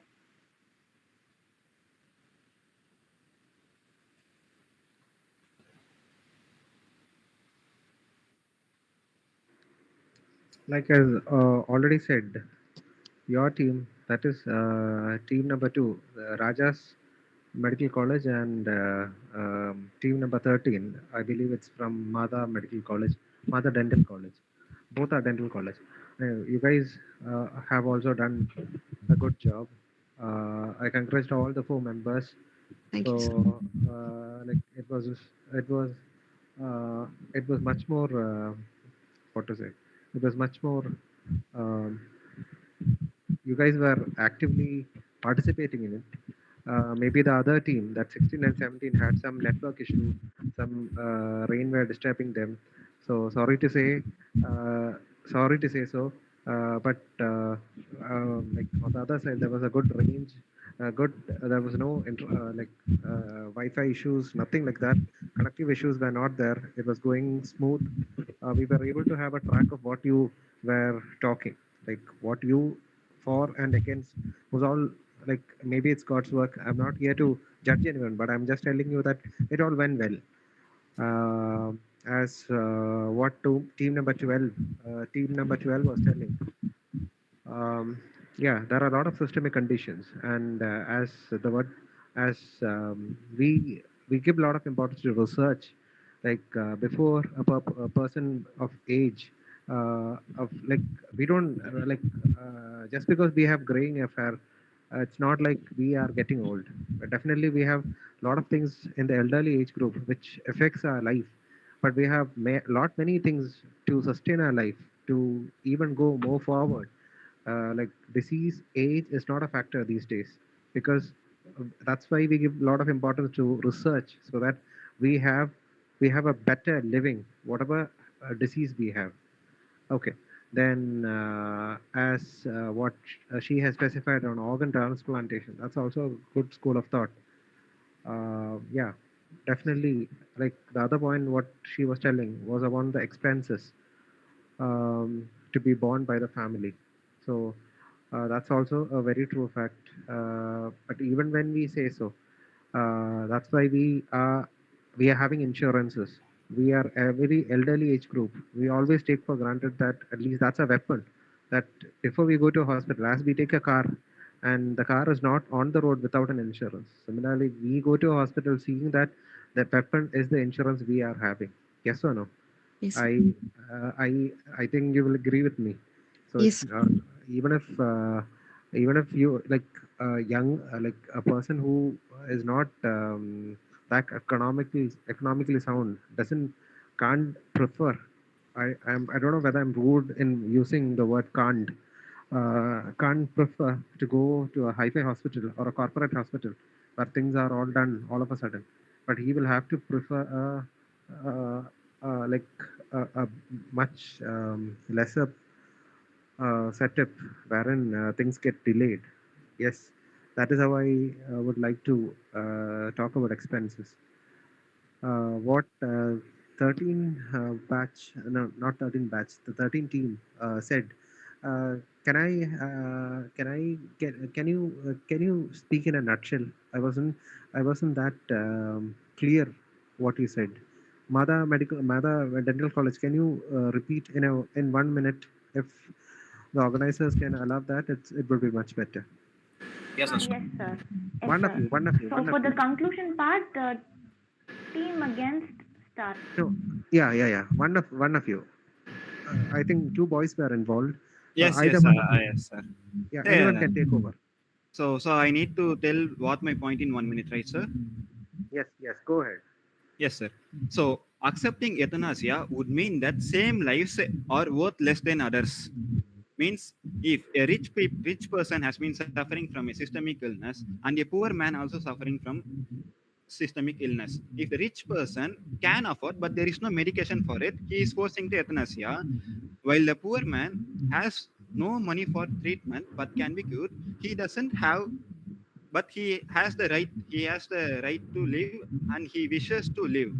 Like as already said, your team, that is team number two, Raja's Medical College, and team number 13, I believe it's from Mother Medical College, Mother Dental College. Both are dental college. You guys have also done a good job. I congratulate all the four members. Thank you, sir. So, like it was, uh, it was much more. What to say? It was much more. Um, you guys were actively participating in it. Maybe the other team, that 16 and 17, had some network issue, some rain were disturbing them. So uh, sorry to say so. Like on the other side, there was a good range, good. There was no Wi-Fi issues, nothing like that. Connective issues were not there. It was going smooth. We were able to have a track of what you were talking, like what you for and against was all, like maybe it's God's work. I'm not here to judge anyone, but I'm just telling you that it all went well. As what to team number 12, team number 12 was telling. Yeah, there are a lot of systemic conditions, and as the word, as we give a lot of importance to research, like before a person of age of like we don't just because we have graying hair, it's not like we are getting old. But definitely, we have a lot of things in the elderly age group which affects our life. But we have lot many things to sustain our life to even go more forward. Like disease, age is not a factor these days because that's why we give a lot of importance to research so that we have we have a better living whatever disease we have. Okay. Then, as what she has specified on organ transplantation, that's also a good school of thought. Yeah, definitely. Like the other point, what she was telling was about the expenses to be borne by the family. So that's also a very true fact. But even when we say so, that's why we are having insurances. We are a very elderly age group. We always take for granted that at least that's a weapon. That before we go to a hospital, as we take a car, and the car is not on the road without an insurance. Similarly, we go to a hospital seeing that the weapon is the insurance we are having. Yes or no? Yes. I think you will agree with me. So it's Yes. even if even if you like young like a person who is not that economically sound doesn't can't prefer. I don't know whether I'm rude in using the word can't prefer to go to a hi-fi hospital or a corporate hospital where things are all done all of a sudden, but he will have to prefer like a much lesser setup wherein things get delayed. Yes, that is how I would like to talk about expenses. What 13 batch, no, not 13 batch, the 13 team said. Uh, can you speak in a nutshell? I wasn't that clear what you said. Mother Dental College. Can you repeat in 1 minute? If the organizers can allow that, it would be much better. Yes, sir. Yes, sir. Yes, One of sir. you, one of you, So one of for the you. conclusion part, team against star. No, yeah. One of you. I think two boys were involved. Yes, Either yes, one of you. yes, sir. Yeah, anyone Yeah. can take over. So I need to tell what my point in 1 minute, right, sir? Yes, go ahead. Yes, sir. So accepting euthanasia would mean that same lives are worth less than others. Means if a rich person has been suffering from a systemic illness and a poor man also suffering from systemic illness, if the rich person can afford but there is no medication for it, he is forcing to euthanasia, while the poor man has no money for treatment but can be cured. He doesn't have, but he has the right to live, and he wishes to live.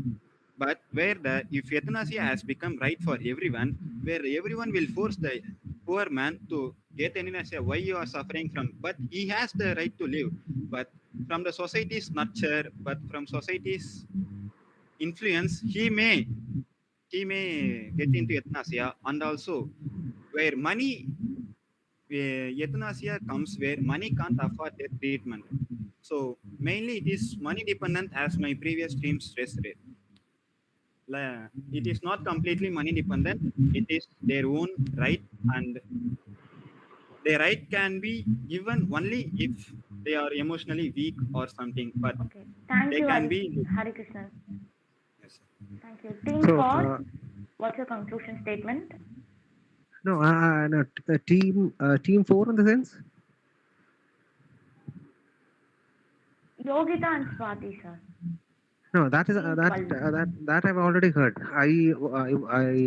But where the if euthanasia has become right for everyone, where everyone will force the poor man to get euthanasia, why you are suffering from, but he has the right to live. But from the society's nurture, but from society's influence, he may get into euthanasia. And also where money, where euthanasia comes where money can't afford their treatment. So mainly it is money dependent, as my previous stream stressed it. It is not completely money dependent. It is their own right, and their right can be given only if they are emotionally weak or something. But Okay. Thank they you, can be. Hari Krishnan. Yes, sir. Thank you. Team So, four, what's your conclusion statement? no, team four in the sense. Yogita and Swati, sir. No, that is Team 12. that I've already heard. I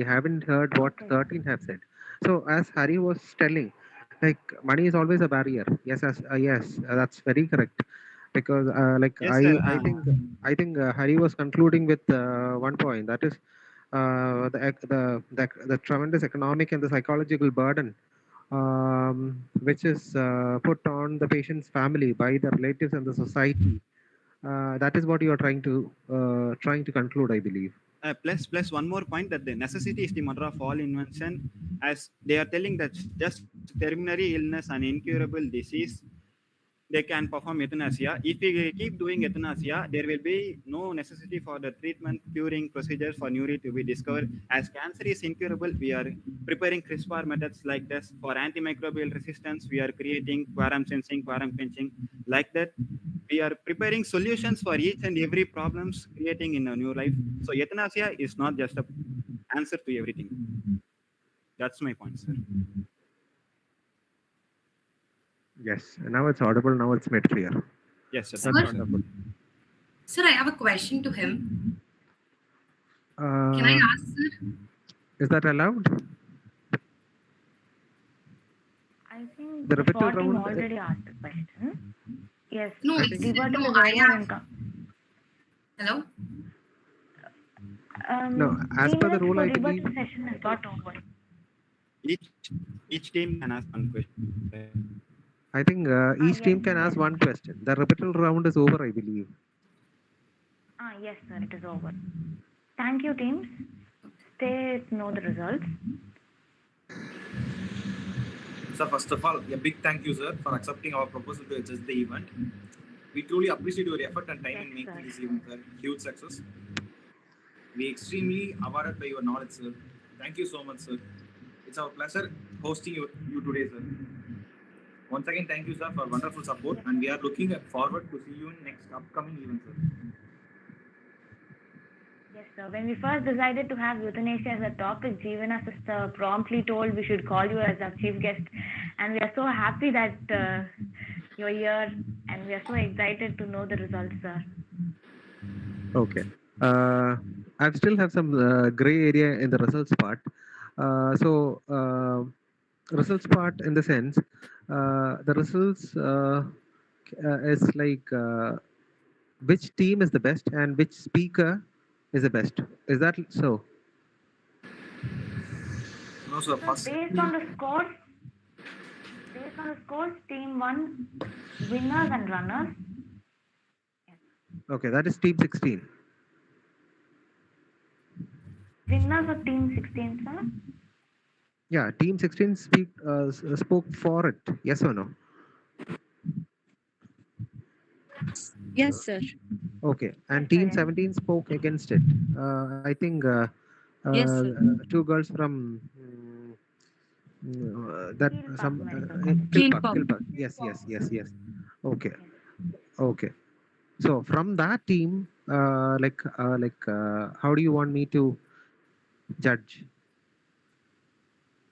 haven't heard what Okay. 13 have said. So as Hari was telling, like money is always a barrier. Yes, that's very correct. Because like Yes, sir. I think Hari was concluding with one point. That is the tremendous economic and the psychological burden which is put on the patient's family by the relatives and the society. That is what you are trying to conclude, I believe. Plus one more point, that the necessity is the mother of all invention, as they are telling that just terminary illness and incurable disease they can perform euthanasia. If we keep doing euthanasia, there will be no necessity for the treatment curing procedures for neuri to be discovered. As cancer is incurable, we are preparing CRISPR methods like this. For antimicrobial resistance, we are creating quorum sensing, quorum quenching. Like that, we are preparing solutions for each and every problems creating in a new life. So euthanasia is not just a answer to everything. That's my point, sir. Yes, now it's audible. Now it's made clear. Yes, sir. Sir, That's Thank you, sir. wonderful. sir, I have a question to him. Can I Uh, ask, sir? is that allowed? I think The the rebuttal 14 round. already asked the question. Yes, No, I it's think rebuttal no. is I over have. and Hello. no. As 3 per the minutes rule, for I rebuttal believe. session has got over. Each each team can ask one question. I think each Yes, team can yes. ask one question. The rebuttal round is over, I believe. Yes, sir, it is over. Thank you, teams. Stay to know the results. Sir, first of all, a big thank you, sir, for accepting our proposal to adjust the event. We truly appreciate your effort and time Yes, in making sir. this event a huge success. We extremely awarded by your knowledge, sir. Thank you so much, sir. It's our pleasure hosting you today, sir. Once again, thank you, sir, for wonderful support, and we are looking forward to see you in next upcoming event, sir. Yes, sir. When we first decided to have euthanasia as a topic, Jeevana sister promptly told we should call you as our chief guest. And we are so happy that you're here and we are so excited to know the results, sir. Okay. I still have some gray area in the results part. Results part in the sense, the results is like which team is the best and which speaker is the best. Is that so? No, sir. So First, based on the scores, team 1, winners and runners. Okay, that is team 16. Winners of team 16, sir? Yeah, team 16 spoke for it. Yes or no? Yes, sir. Okay, and Yes, team sir. 17 spoke against it. I think Yes, sir. two girls from that Keel Park some Medical College. Kilpa. Kilpa. Yes. Okay, okay. So from that team, how do you want me to judge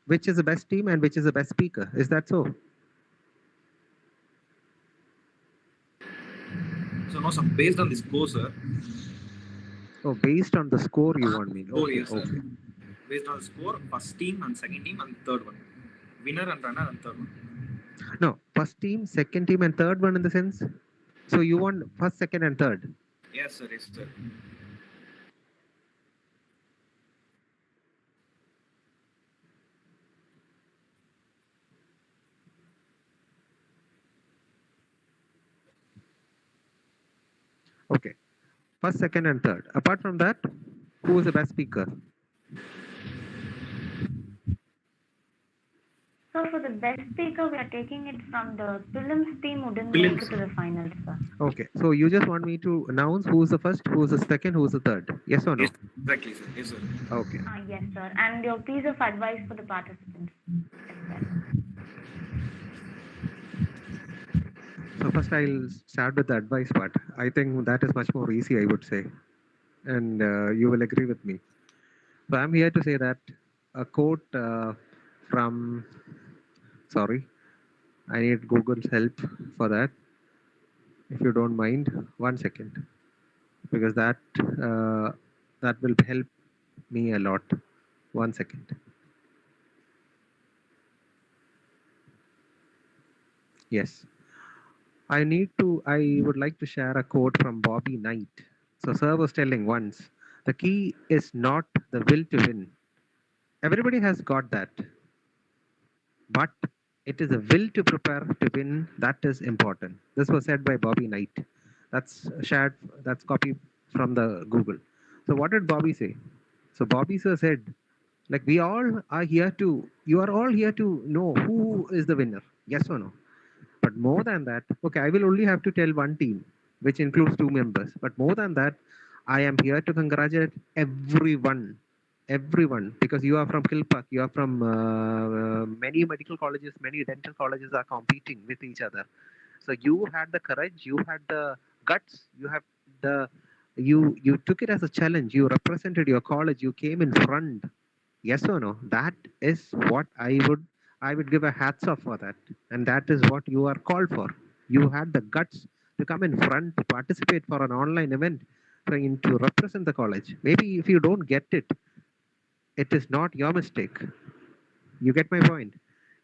which is the best team and which is the best speaker? Is that so? so no, sir. Based on this score, sir. Oh, based on the score you want me. Oh, Okay, yes, sir. okay. Based on the score, first team and second team and third one. Winner and runner and third one. No, first team, second team, and third one in the sense. So you want first, second, and third. Yes, sir. Yes, sir. Okay. First, second, and third. Apart from that, who is the best speaker? So for the best speaker, we are taking it from the films team who didn't make it to the finals, sir. Okay. So you just want me to announce who is the first, who is the second, who is the third. Yes or no? Yes, exactly, sir. Yes, sir. Okay. Yes, sir. And your piece of advice for the participants as well. So first I'll start with the advice part. I think that is much more easy, I would say. And you will agree with me. So I'm here to say that a quote from, sorry, I need Google's help for that. If you don't mind, 1 second, because that will help me a lot. 1 second. Yes. I would like to share a quote from Bobby Knight. So Sir was telling once, the key is not the will to win. Everybody has got that. But it is a will to prepare to win that is important. This was said by Bobby Knight. That's shared, that's copied from the Google. So what did Bobby say? So Bobby sir said, like we all are here to, you are all here to know who is the winner. Yes or no? But more than that, okay, I will only have to tell one team, which includes two members. But more than that, I am here to congratulate everyone, everyone, because you are from Kilpak, you are from many medical colleges, many dental colleges are competing with each other. So you had the courage, you had the guts, you have the you took it as a challenge. You represented your college. You came in front. Yes or no? That is what I would give a hats off for that, and that is what you are called for. You had the guts to come in front to participate for an online event, trying to represent the college. Maybe if you don't get it, it is not your mistake. You get my point.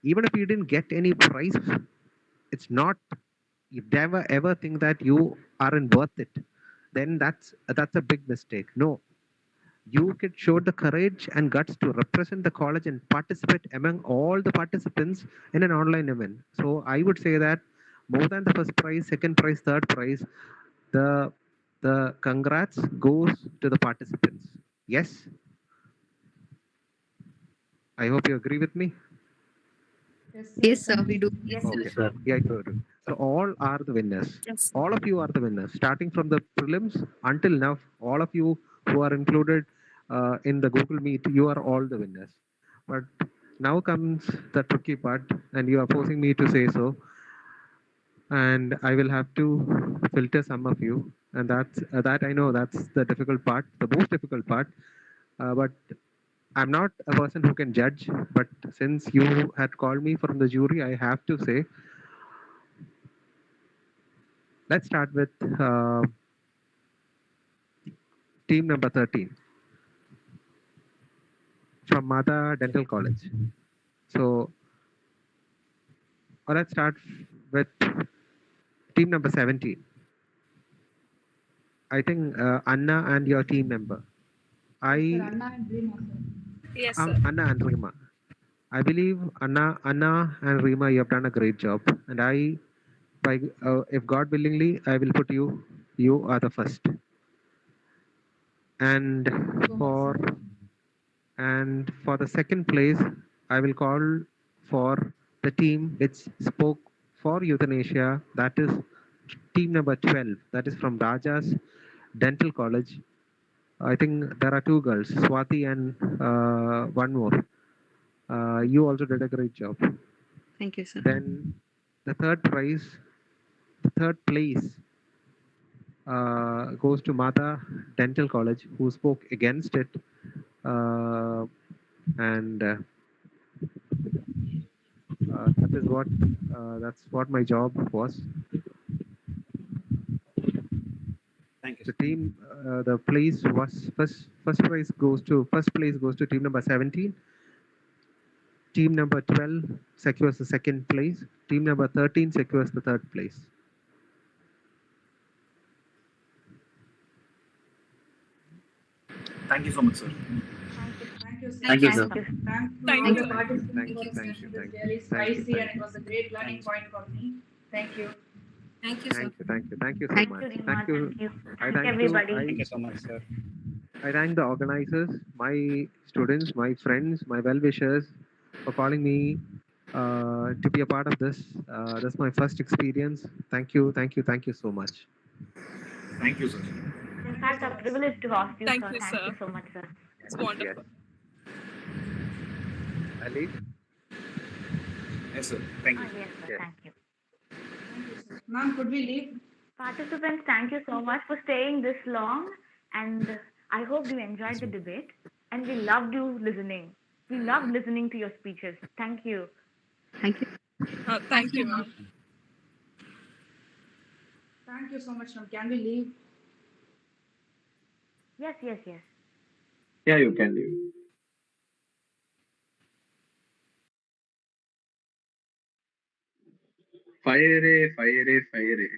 Even if you didn't get any prize, it's not. You never ever think that you aren't worth it. Then that's a big mistake. No, you could show the courage and guts to represent the college and participate among all the participants in an online event. So I would say that more than the first prize, second prize, third prize, the the congrats goes to the participants. Yes, I hope you agree with me. Yes, Yes, yes, sir, thank we you. do. Yes, sir. Okay. Yes, sir. Yeah, you do. So all are the winners. Yes. All of you are the winners. Starting from the prelims until now, all of you who are included in the Google Meet, you are all the winners. But now comes the tricky part, and you are forcing me to say so. And I will have to filter some of you, and that I know that's the difficult part, the most difficult part. But I'm not a person who can judge. But since you had called me from the jury, I have to say, let's start with team number 13 from Mata Dental College. So let's start with team number 17. I think Anna and your team member. Yes, sir. I Anna and Rima, sir. Yes, sir. Anna and Rima. I believe Anna and Rima, you have done a great job. And if God willingly, I will put you. You are the first. And So much, for sir. for the second place, I will call for the team which spoke for euthanasia. That is team number 12. That is from Raja's Dental College. I think there are two girls, Swati and one more. You also did a great job. Thank you, sir. Then the third place goes to Mata Dental College, who spoke against it. And that's what my job was. Thank you, The sir. team, the place was first place goes to team number 17. Team number 12 secures the second place. Team number 13 secures the third place. Thank you so much, sir. Thank you. Thank you, sir. Thank Thank you, you, sir. sir. Thank you. Thanks to Thank all you. the Thank you. participants Thank for you, the thank you, session. It was thank you, really thank you, spicy and thank it you, was a great learning Thank you. point for me. Thank you. Thank you, sir. thank you, thank you, thank you so Thank much. Thank you, Thank Rima. you. Thank you. I Thank thank you. everybody. Thank you so much, sir. I thank the organizers, my students, my friends, my well-wishers for calling me to be a part of this. That's my first experience. Thank you, thank you, thank you so much. Thank you, sir. In Thank you fact, so a much. privilege to host you, Thank sir. you, Thank you sir. so much, sir. It's Yes. wonderful. Ali? Yes, sir. Thank you. Yes, sir. Yes. Thank you. Thank you, sir. Ma'am, could we leave? Participants, thank you so much for staying this long. And I hope you enjoyed the debate. And we loved you listening. We loved listening to your speeches. Thank you. Thank you. Thank you, ma'am. Thank you so much, ma'am. Can we leave? Yes, yes, yes. Yeah, you can leave. Fire, fire, fire.